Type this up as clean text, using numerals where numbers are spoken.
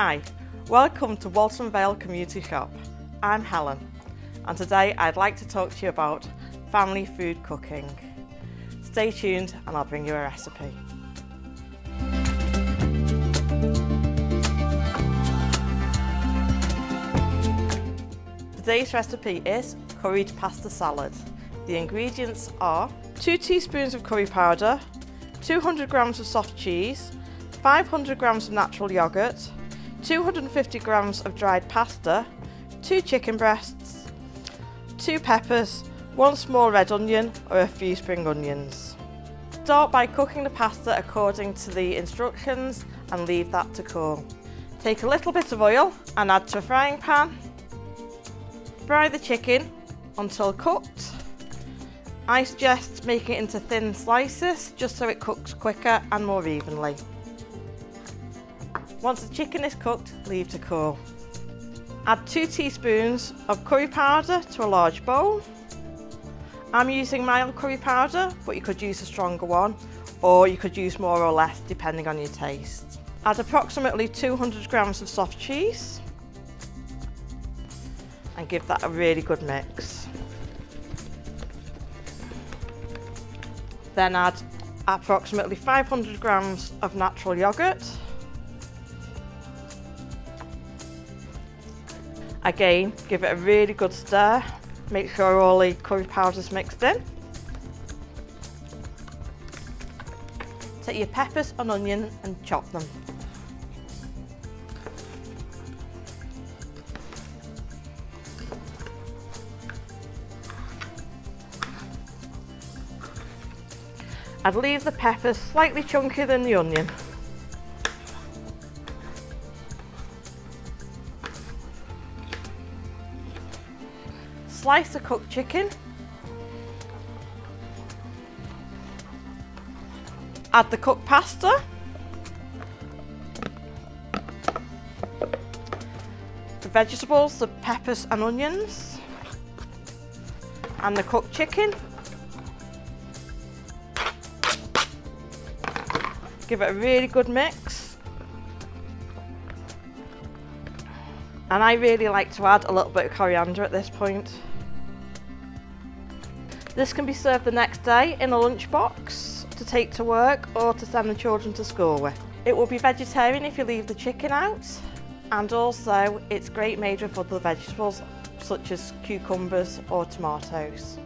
Hi, welcome to Walton Vale Community Shop. I'm Helen, and today I'd like to talk to you about family food cooking. Stay tuned and I'll bring you a recipe. Today's recipe is curried pasta salad. The ingredients are 2 teaspoons of curry powder, 200 grams of soft cheese, 500 grams of natural yogurt, 250 grams of dried pasta, 2 chicken breasts, 2 peppers, 1 small red onion or a few spring onions. Start by cooking the pasta according to the instructions and leave that to cool. Take a little bit of oil and add to a frying pan. Fry the chicken until cooked. I suggest making it into thin slices just so it cooks quicker and more evenly. Once the chicken is cooked, leave to cool. Add 2 teaspoons of curry powder to a large bowl. I'm using mild curry powder, but you could use a stronger one, or you could use more or less depending on your taste. Add approximately 200 grams of soft cheese and give that a really good mix. Then add approximately 500 grams of natural yogurt. Again, give it a really good stir. Make sure all the curry powder is mixed in. Take your peppers and onion and chop them. I'd leave the peppers slightly chunkier than the onion. Slice the cooked chicken. Add the cooked pasta. The vegetables, the peppers and onions. And the cooked chicken. Give it a really good mix. And I really like to add a little bit of coriander at this point. This can be served the next day in a lunchbox to take to work or to send the children to school with. It will be vegetarian if you leave the chicken out, and also it's great made with other vegetables such as cucumbers or tomatoes.